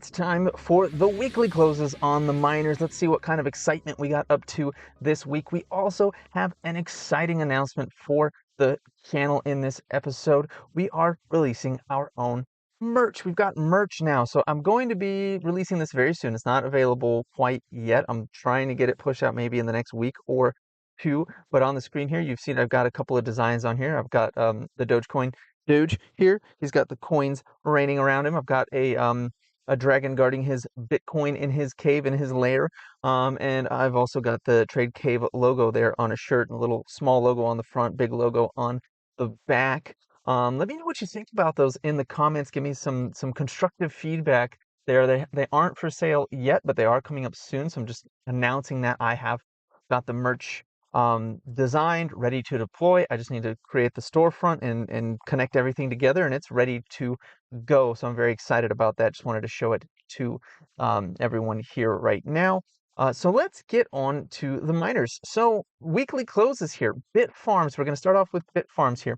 It's time for the weekly closes on the miners. Let's see what kind of excitement we got up to this week. We also have an exciting announcement for the channel in this episode. We are releasing our own merch. We've got merch now, so I'm going to be releasing this very soon. It's not available quite yet. I'm trying to get it pushed out maybe in the next week or two, but on the screen here, you've seen I've got a couple of designs on here. I've got the Dogecoin Doge here. He's got the coins raining around him. I've got a dragon guarding his Bitcoin in his cave, in his lair. And I've also got the Trade Cave logo there on a shirt, and a little small logo on the front, big logo on the back. Let me know what you think about those in the comments. Give me some constructive feedback there. They aren't for sale yet, but they are coming up soon. So I'm just announcing that I have got the merch designed, ready to deploy. I just need to create the storefront and connect everything together, and it's ready to go. So I'm very excited about that. Just wanted to show it to everyone here right now. So let's get on to the miners. So weekly closes here. Bit farms. We're going to start off with bit farms here.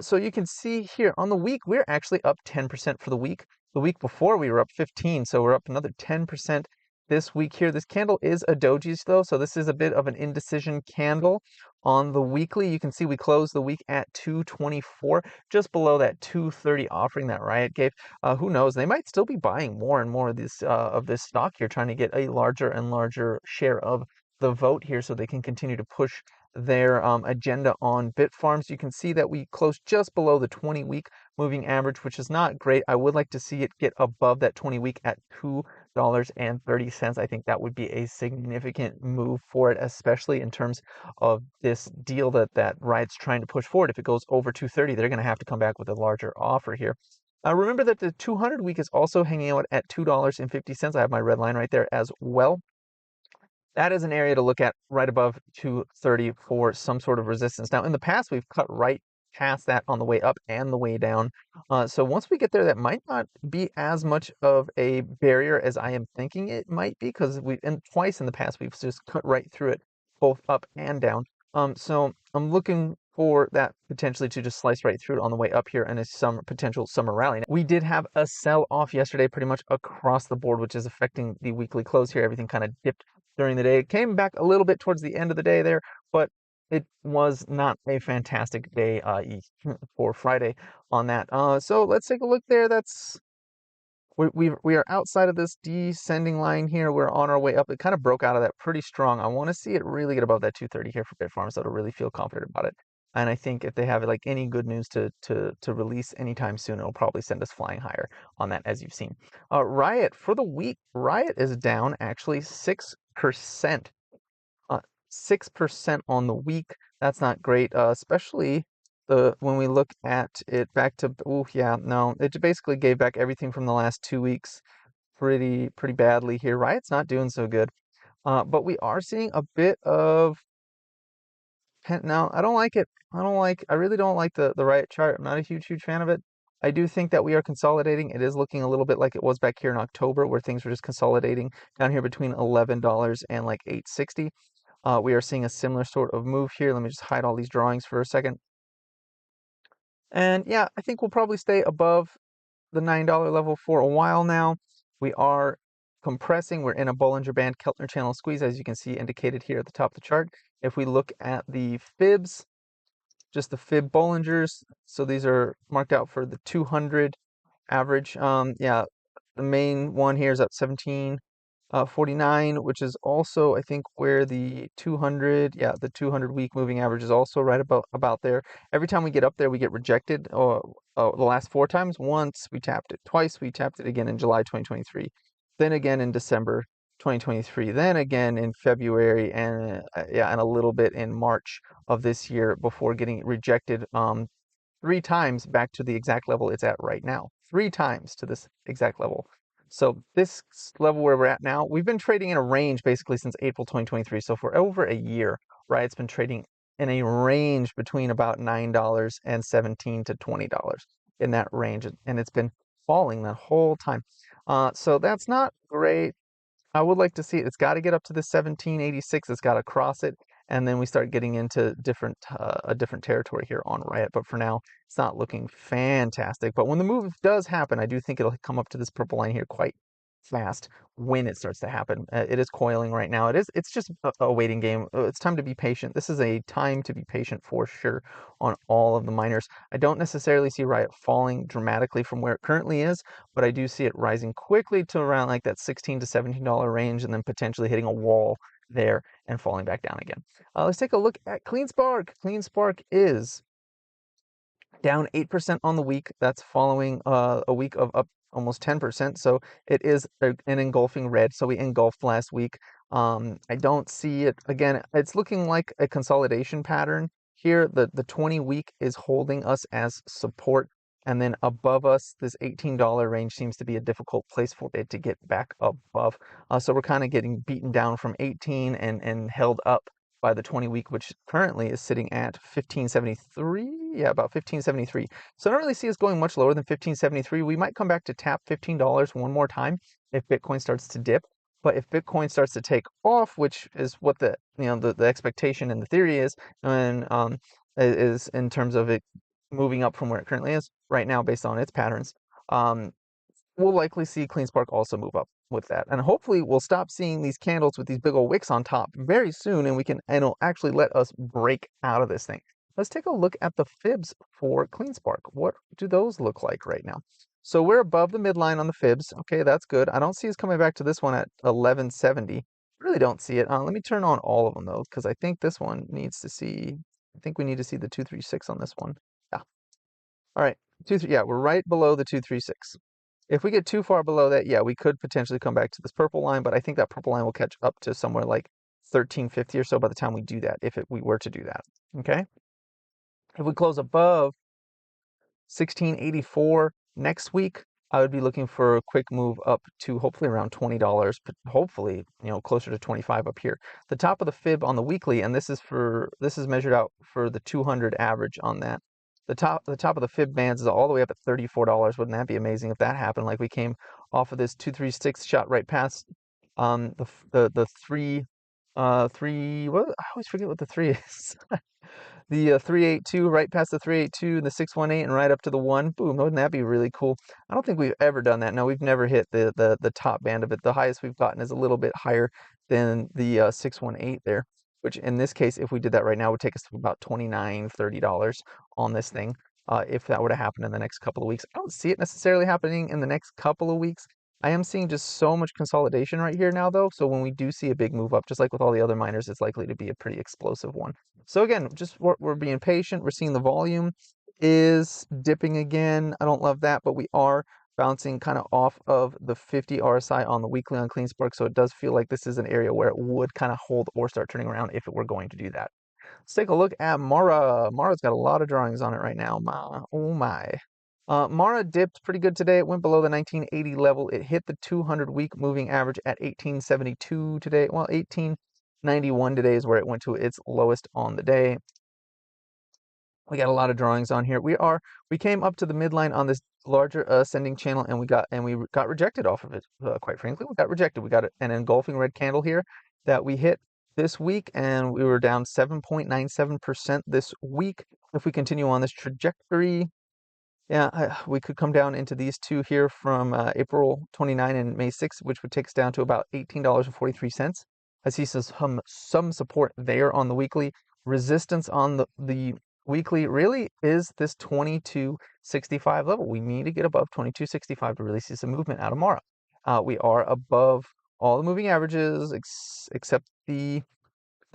So you can see here on the week, we're actually up 10% for the week. The week before we were up 15, so we're up another 10% this week here. This candle is a doji's though, so this is a bit of an indecision candle. On the weekly, you can see we closed the week at 224, just below that 230 offering that Riot gave. Who knows? They might still be buying more and more of this stock here, trying to get a larger and larger share of the vote here, so they can continue to push their agenda on bit farms. You can see that we closed just below the 20-week moving average, which is not great. I would like to see it get above that 20-week at $2.30. I think that would be a significant move for it, especially in terms of this deal that Riot's trying to push forward. If it goes over 230, they're going to have to come back with a larger offer here. Remember that the 200 week is also hanging out at $2.50. I have my red line right there as well. That is an area to look at right above 230 for some sort of resistance. Now, in the past, we've cut right past that on the way up and the way down. So once we get there, that might not be as much of a barrier as I am thinking it might be, because twice in the past, we've just cut right through it, both up and down. So I'm looking for that potentially to just slice right through it on the way up here, and some potential summer rally. We did have a sell off yesterday pretty much across the board, which is affecting the weekly close here. Everything kind of dipped during the day. It came back a little bit towards the end of the day there, but it was not a fantastic day for Friday on that. So let's take a look there. We are outside of this descending line here. We're on our way up. It kind of broke out of that pretty strong. I want to see it really get above that 230 here for Bitfarms, so to really feel confident about it. And I think if they have like any good news to release anytime soon, it'll probably send us flying higher on that, as you've seen. Riot for the week. Riot is down actually 6%. 6% on the week. That's not great, especially when we look at it back to, oh yeah, no, it basically gave back everything from the last 2 weeks pretty badly here. Riot's not doing so good, but we are seeing a bit of now. I don't like it. I really don't like the Riot chart. I'm not a huge fan of it. I do think that we are consolidating. It is looking a little bit like it was back here in October, where things were just consolidating down here between $11 and like 860. We are seeing a similar sort of move here. Let me just hide all these drawings for a second. And yeah, I think we'll probably stay above the $9 level for a while now. We are compressing. We're in a Bollinger Band Keltner channel squeeze, as you can see indicated here at the top of the chart. If we look at the fibs, just the fib Bollingers, so these are marked out for the 200 average. Yeah, the main one here is at 1749, which is also, I think, where the 200, yeah, the 200 week moving average is also right about there. Every time we get up there, we get rejected. The last 4 times, once we tapped it, twice we tapped it again in July 2023, then again in December 2023, then again in February, and yeah, and a little bit in March of this year, before getting rejected 3 times back to the exact level it's at right now. 3 times to this exact level. So this level where we're at now, we've been trading in a range basically since April 2023. So for over a year, right, it's been trading in a range between about $9 and $17 to $20 in that range, and it's been falling that whole time. So that's not great. I would like to see it. It's got to get up to the 1786. It's got to cross it, and then we start getting into a different territory here on Riot. But for now, it's not looking fantastic. But when the move does happen, I do think it'll come up to this purple line here quite fast when it starts to happen. It is coiling right now. It's just a waiting game. It's time to be patient. This is a time to be patient for sure on all of the miners. I don't necessarily see Riot falling dramatically from where it currently is, but I do see it rising quickly to around like that $16 to $17 range and then potentially hitting a wall there and falling back down again. Let's take a look at CleanSpark. CleanSpark is down 8% on the week. That's following a week of up almost 10%. So it is an engulfing red. So we engulfed last week. I don't see it again. It's looking like a consolidation pattern here. The 20 week is holding us as support. And then above us, this $18 range seems to be a difficult place for it to get back above. So we're kind of getting beaten down from 18 and held up by the 20 week, which currently is sitting at 1573. Yeah, about 1573. So I don't really see us going much lower than 1573. We might come back to tap $15 one more time if Bitcoin starts to dip. But if Bitcoin starts to take off, which is what the expectation and the theory is, and is in terms of it moving up from where it currently is right now based on its patterns, we'll likely see CleanSpark also move up with that. And hopefully we'll stop seeing these candles with these big old wicks on top very soon, and it'll actually let us break out of this thing. Let's take a look at the fibs for CleanSpark. What do those look like right now? So we're above the midline on the fibs. Okay, that's good. I don't see us coming back to this one at 1170. Really don't see it. Let me turn on all of them though, because I think this one needs to see, I think we need to see the 236 on this one. Yeah. All right. Yeah, we're right below the 236. If we get too far below that, yeah, we could potentially come back to this purple line, but I think that purple line will catch up to somewhere like 1350 or so by the time we do that, we were to do that. Okay. If we close above 1684 next week, I would be looking for a quick move up to hopefully around $20, but hopefully, closer to 25 up here. The top of the fib on the weekly, and this is measured out for the 200 average on that. The top of the fib bands is all the way up at $34. Wouldn't that be amazing if that happened? Like we came off of this 236 shot right past the three. What, I always forget what the three is. The 382 right past the 382 and the 618 and right up to the 1. Boom, wouldn't that be really cool? I don't think we've ever done that. No, we've never hit the top band of it. The highest we've gotten is a little bit higher than the 618 there, which in this case, if we did that right now, would take us to about $29, $30 on this thing. If that were to happen in the next couple of weeks. I don't see it necessarily happening in the next couple of weeks. I am seeing just so much consolidation right here now, though. So when we do see a big move up, just like with all the other miners, it's likely to be a pretty explosive one. So again, just we're being patient. We're seeing the volume is dipping again. I don't love that, but we are bouncing kind of off of the 50 RSI on the weekly on CleanSpark. So it does feel like this is an area where it would kind of hold or start turning around if it were going to do that. Let's take a look at Mara. Mara's got a lot of drawings on it right now. Oh my. Mara dipped pretty good today. It went below the 1980 level. It hit the 200 week moving average at 1872 today. Well, 1891 today is where it went to its lowest on the day. We got a lot of drawings on here. We came up to the midline on this larger ascending channel, and we got rejected off of it. Quite frankly, we got rejected. We got an engulfing red candle here that we hit this week, and we were down 7.97% this week. If we continue on this trajectory, yeah, we could come down into these two here from April 29 and May 6, which would take us down to about $18.43. I see some support there on the weekly. Resistance on the weekly really is this 2265 level. We need to get above 2265 to really see some movement out of Mara. We are above all the moving averages except the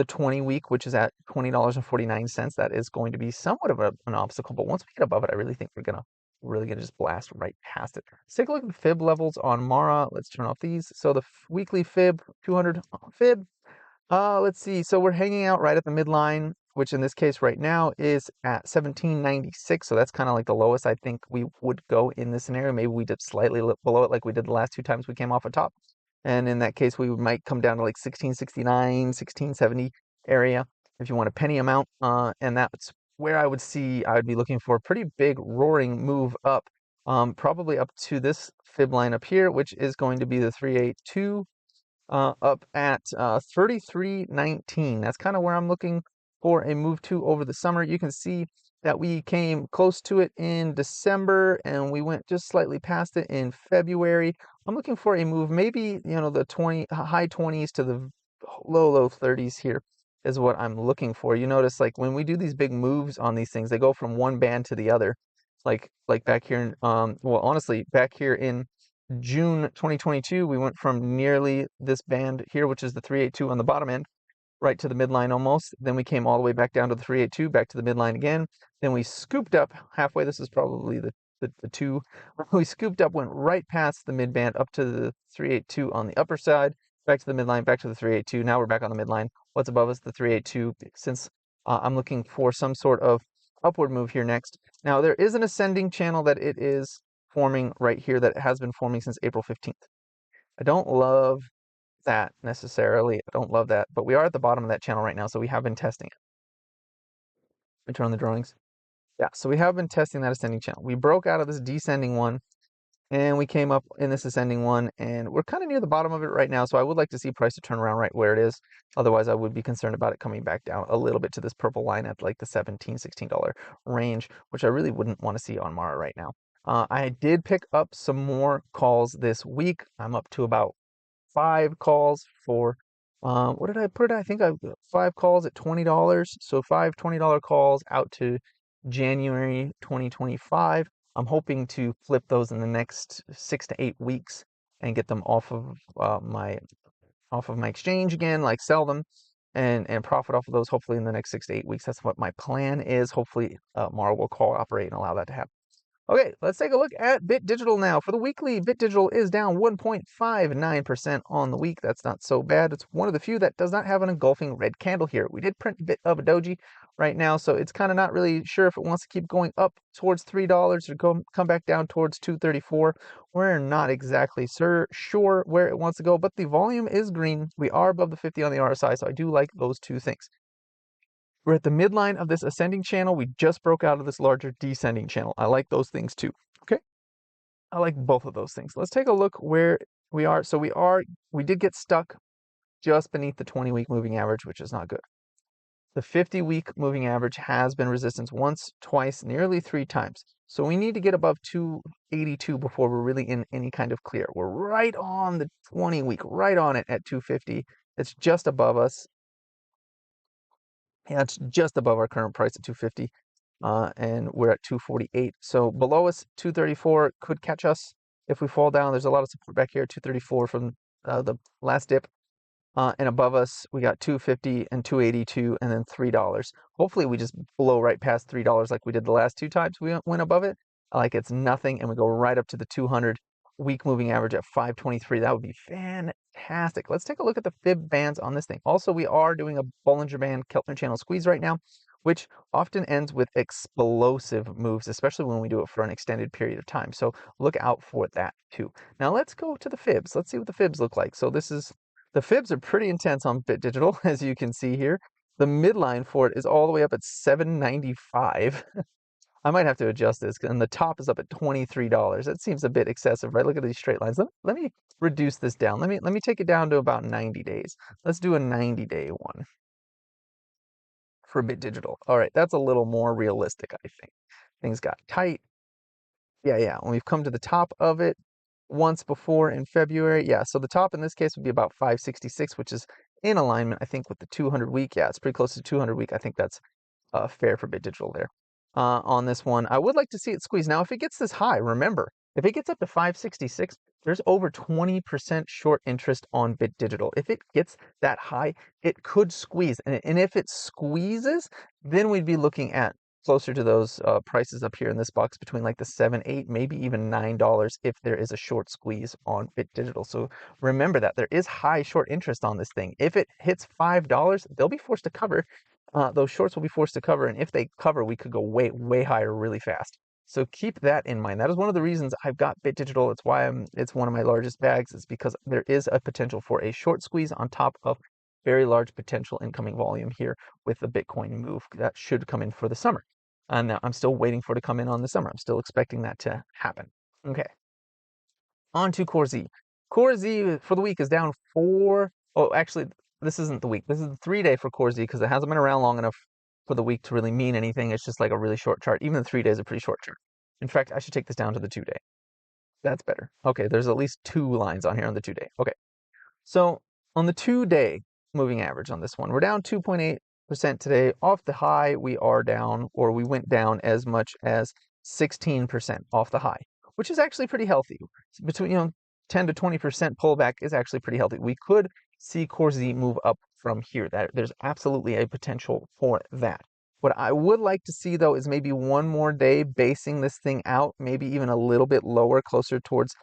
20 week, which is at $20.49. That is going to be somewhat of an obstacle, but once we get above it, I really think we're gonna just blast right past it. Let's take a look at the fib levels on Mara. Let's turn off these. So the weekly fib, 200 fib. Let's see. So we're hanging out right at the midline, which in this case right now is at 1796. So that's kind of like the lowest I think we would go in this scenario. Maybe we dip slightly below it like we did the last two times we came off a top. And in that case, we might come down to like 1669, 1670 area if you want a penny amount. And that's where I would be looking for a pretty big roaring move up, probably up to this fib line up here, which is going to be the 382 up at 33.19. That's kind of where I'm looking for a move to over the summer. You can see that we came close to it in December and we went just slightly past it in February. I'm looking for a move, maybe, the high 20s to the low 30s here is what I'm looking for. You notice like when we do these big moves on these things, they go from one band to the other. Like back here in well, honestly, back here in June 2022, we went from nearly this band here, which is the 382 on the bottom end, right to the midline almost. Then we came all the way back down to the 382, back to the midline again. Then we scooped up halfway. This is probably the two. We scooped up, went right past the midband up to the 382 on the upper side, back to the midline, back to the 382. Now we're back on the midline. What's above us? The 382. Since I'm looking for some sort of upward move here next. Now there is an ascending channel that it is forming right here that it has been forming since April 15th. I don't love that necessarily. I don't love that, but we are at the bottom of that channel right now, so we have been testing it. Let me turn on the drawings. Yeah, so we have been testing that ascending channel. We broke out of this descending one, and we came up in this ascending one, and we're kind of near the bottom of it right now, so I would like to see price to turn around right where it is. Otherwise, I would be concerned about it coming back down a little bit to this purple line at like the $17, $16 range, which I really wouldn't want to see on Mara right now. I did pick up some more calls this week. I'm up to about 5 calls for what did I put it? I think I 5 calls at $20. So 5 $20 calls out to January 2025. I'm hoping to flip those in the next 6 to 8 weeks and get them off of my exchange again, like sell them and profit off of those hopefully in the next 6 to 8 weeks. That's what my plan is. Hopefully Mara will cooperate and allow that to happen. Okay, let's take a look at Bit Digital now. For the weekly, Bit Digital is down 1.59% on the week. That's not so bad. It's one of the few that does not have an engulfing red candle here. We did print a bit of a doji right now, so it's kind of not really sure if it wants to keep going up towards $3 or come back down towards $2.34. We're not exactly sure where it wants to go, but the volume is green. We are above the 50 on the RSI, so I do like those two things. We're at the midline of this ascending channel. We just broke out of this larger descending channel. I like those things too. Okay. I like both of those things. Let's take a look where we are. So we did get stuck just beneath the 20-week moving average, which is not good. The 50-week moving average has been resistance once, twice, nearly 3 times. So we need to get above 282 before we're really in any kind of clear. We're right on the 20-week, right on it at 250. It's just above us. Yeah, it's just above our current price at 250, and we're at 248. So below us, 234 could catch us if we fall down. There's a lot of support back here, 234 from the last dip. And above us, we got 250 and 282 and then $3. Hopefully we just blow right past $3 like we did the last 2 times we went above it. Like it's nothing, and we go right up to the 200-week moving average at 523. That would be fantastic. Let's take a look at the fib bands on this thing. Also, we are doing a Bollinger Band Keltner channel squeeze right now, which often ends with explosive moves, especially when we do it for an extended period of time. So look out for that too. Now let's go to the fibs. Let's see what the fibs look like. So the fibs are pretty intense on Bit Digital, as you can see here. The midline for it is all the way up at $7.95. I might have to adjust this, and the top is up at $23. That seems a bit excessive, right? Look at these straight lines. Let me reduce this down. Let me take it down to about 90 days. Let's do a 90-day one for Bit Digital. All right, that's a little more realistic, I think. Things got tight. Yeah. When we've come to the top of it once before in February. Yeah, so the top in this case would be about 566, which is in alignment, I think, with the 200-week. Yeah, it's pretty close to 200-week. I think that's fair for Bit Digital there. On this one, I would like to see it squeeze. Now, if it gets this high, remember, if it gets up to 566, there's over 20% short interest on Bit Digital. If it gets that high, it could squeeze. And if it squeezes, then we'd be looking at closer to those prices up here in this box between like the $7, $8, maybe even $9 if there is a short squeeze on Bit Digital. So remember that there is high short interest on this thing. If it hits $5, they'll be forced to cover. Those shorts will be forced to cover, and if they cover, we could go way higher really fast. So keep that in mind. That is one of the reasons I've got Bit Digital. It's why it's one of my largest bags. It's because there is a potential for a short squeeze on top of very large potential incoming volume here with the Bitcoin move that should come in for the summer. And I'm still waiting for it to come in on the summer. I'm still expecting that to happen. Okay. On to Corz. Corz for the week is down 4. Oh, actually, this isn't the week. This is the 3-day for Corz because it hasn't been around long enough for the week to really mean anything. It's just like a really short chart. Even the 3 days is a pretty short chart. In fact, I should take this down to the 2 day. That's better. Okay, there's at least 2 lines on here on the 2 day. Okay, so on the 2 day moving average on this one, we're down 2.8% today. Off the high, we are down, or we went down as much as 16% off the high, which is actually pretty healthy. Between 10 to 20% pullback is actually pretty healthy. We could see Corz move up from here. There's absolutely a potential for that. What I would like to see, though, is maybe one more day basing this thing out, maybe even a little bit lower, closer towards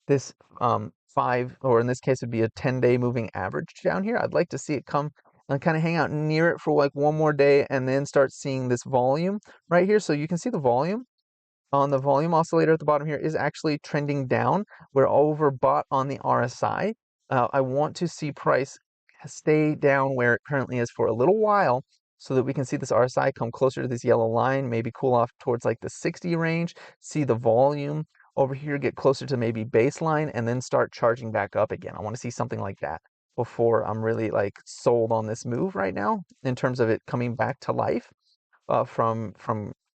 this 5, or in this case, would be a 10-day moving average down here. I'd like to see it come and kind of hang out near it for like one more day and then start seeing this volume right here. So you can see the volume on the volume oscillator at the bottom here is actually trending down. We're overbought on the RSI. I want to see price stay down where it currently is for a little while so that we can see this RSI come closer to this yellow line, maybe cool off towards like the 60 range, see the volume over here get closer to maybe baseline, and then start charging back up again. I want to see something like that before I'm really like sold on this move right now in terms of it coming back to life from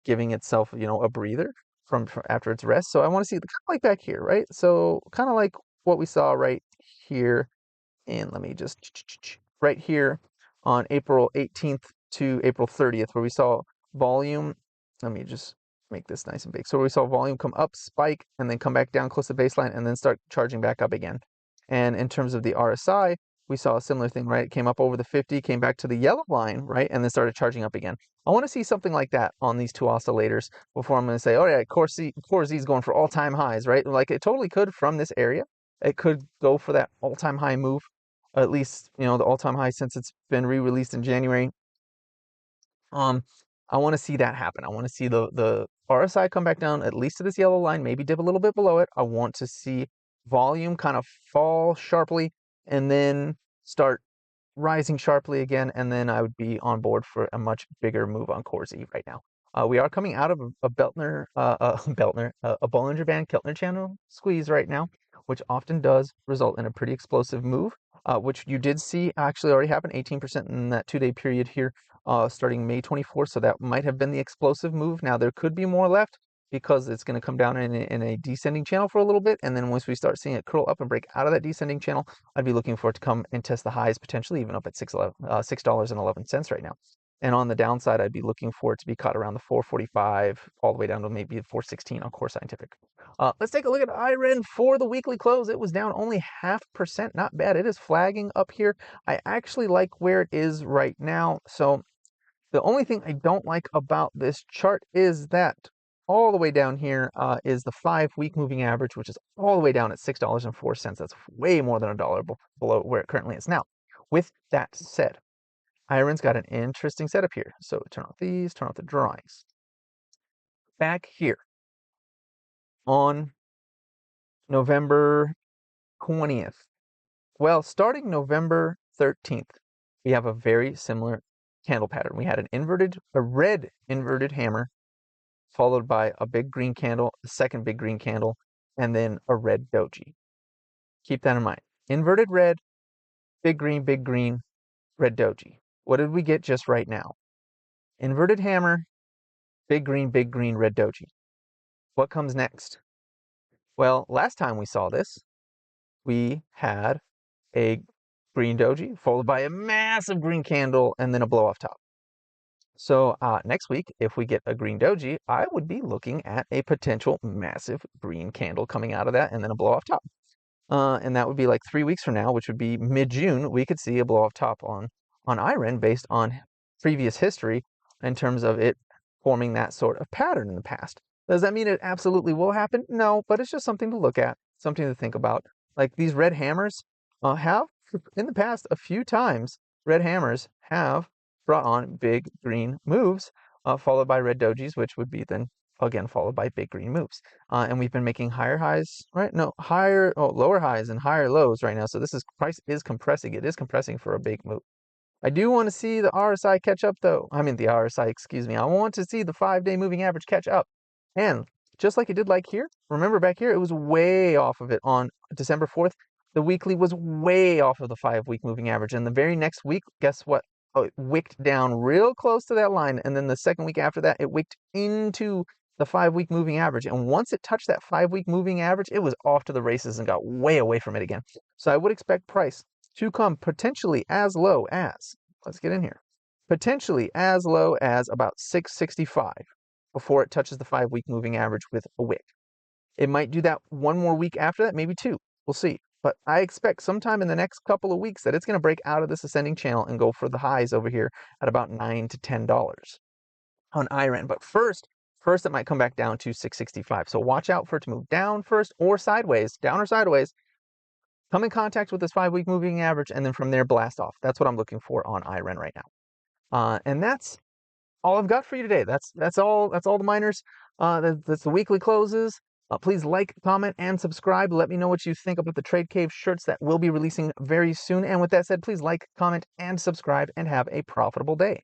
giving itself, a breather from after its rest. So I want to see the kind of like back here, right? So kind of like what we saw right here. And let me just right here on April 18th to April 30th, where we saw volume. Let me just make this nice and big. So we saw volume come up, spike, and then come back down close to baseline, and then start charging back up again. And in terms of the RSI, we saw a similar thing, right? It came up over the 50, came back to the yellow line, right? And then started charging up again. I want to see something like that on these 2 oscillators before I'm going to say, oh yeah, Corz is going for all-time highs, right? Like it totally could from this area. It could go for that all-time high move, at least, the all-time high since it's been re-released in January. I want to see that happen. I want to see the RSI come back down at least to this yellow line, maybe dip a little bit below it. I want to see volume kind of fall sharply and then start rising sharply again, and then I would be on board for a much bigger move on Corz right now. We are coming out of a Bollinger Band Keltner channel squeeze right now, which often does result in a pretty explosive move, which you did see actually already happen, 18% in that 2-day period here, starting May 24th. So that might have been the explosive move. Now there could be more left because it's going to come down in a descending channel for a little bit. And then once we start seeing it curl up and break out of that descending channel, I'd be looking for it to come and test the highs, potentially even up at $6.11 right now. And on the downside, I'd be looking for it to be caught around the 445 all the way down to maybe the 416 on Core Scientific. Let's take a look at Iren for the weekly close. It was down only 0.5%. Not bad. It is flagging up here. I actually like where it is right now. So the only thing I don't like about this chart is that all the way down here is the 5-week moving average, which is all the way down at $6.04. That's way more than $1 below where it currently is. Now, with that said, Iren's got an interesting setup here. So turn off these, turn off the drawings. Back here on November 20th, well, starting November 13th, we have a very similar candle pattern. We had a red inverted hammer, followed by a big green candle, a second big green candle, and then a red doji. Keep that in mind. Inverted red, big green, red doji. What did we get just right now? Inverted hammer, big green, red doji. What comes next? Well, last time we saw this, we had a green doji followed by a massive green candle and then a blow off top. So next week, if we get a green doji, I would be looking at a potential massive green candle coming out of that and then a blow off top. And that would be like 3 weeks from now, which would be mid-June. We could see a blow off top on Iren based on previous history in terms of it forming that sort of pattern in the past. Does that mean it absolutely will happen? No, but it's just something to look at, something to think about. Like these red hammers have, in the past, a few times, red hammers have brought on big green moves, followed by red dojis, which would be then again followed by big green moves. And we've been making higher highs, right? No, lower highs and higher lows right now. So this price is compressing. It is compressing for a big move. I do want to see the RSI catch up though. I mean the RSI, excuse me. I want to see the 5-day moving average catch up. And just like it did like here, remember back here, it was way off of it on December 4th. The weekly was way off of the 5-week moving average. And the very next week, guess what it wicked down real close to that line, and then the second week after that, it wicked into the 5-week moving average. And once it touched that 5-week moving average, it was off to the races and got way away from it again. So I would expect price to come potentially as low as, let's get in here, potentially as low as about 665 before it touches the 5-week moving average with a wick. It might do that one more week after that, maybe two. We'll see. But I expect sometime in the next couple of weeks that it's going to break out of this ascending channel and go for the highs over here at about $9 to $10 on Iren. But first it might come back down to 665. So watch out for it to move down first or sideways, down or sideways. Come in contact with this 5-week moving average, and then from there blast off. That's what I'm looking for on Iren right now. And that's all I've got for you today. That's all the miners. That's the weekly closes. Please like, comment, and subscribe. Let me know what you think about the Trade Cave shirts that will be releasing very soon. And with that said, please like, comment, and subscribe, and have a profitable day.